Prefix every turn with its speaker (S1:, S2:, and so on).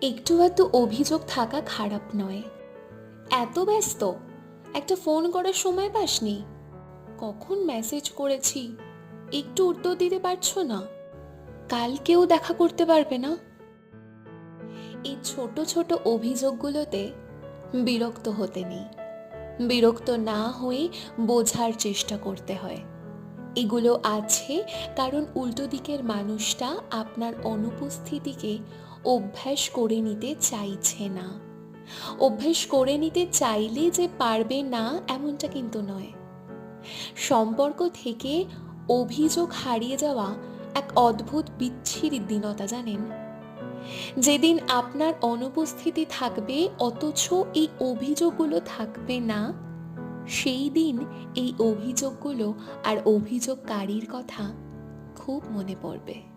S1: একটু এত অভিযোগ থাকা খারাপ নয়। এত ব্যস্ত, একটা ফোন করার সময় পাসনি? কখন মেসেজ করেছি, একটু উত্তর দিতে পারছো না? কালকেও দেখা করতে পারবে না? এই ছোট ছোট অভিযোগগুলোতে বিরক্ত হতে নেই। বিরক্ত না হয়ে বোঝার চেষ্টা করতে হয়। এগুলো আছে কারণ উল্টো দিকের মানুষটা আপনার অনুপস্থিতিকে অভ্যাস করে নিতে চাইছে না। অভ্যেস করে নিতে চাইলে যে পারবে না এমনটা কিন্তু নয়। সম্পর্ক থেকে অভিযোগ হারিয়ে যাওয়া এক অদ্ভুত বিচ্ছিরি দীনতা, জানেন? যেদিন আপনার অনুপস্থিতি থাকবে অথচ এই অভিযোগগুলো থাকবে না, সেই দিন এই অভিযোগগুলো আর অভিযোগকারীর কথা খুব মনে পড়বে।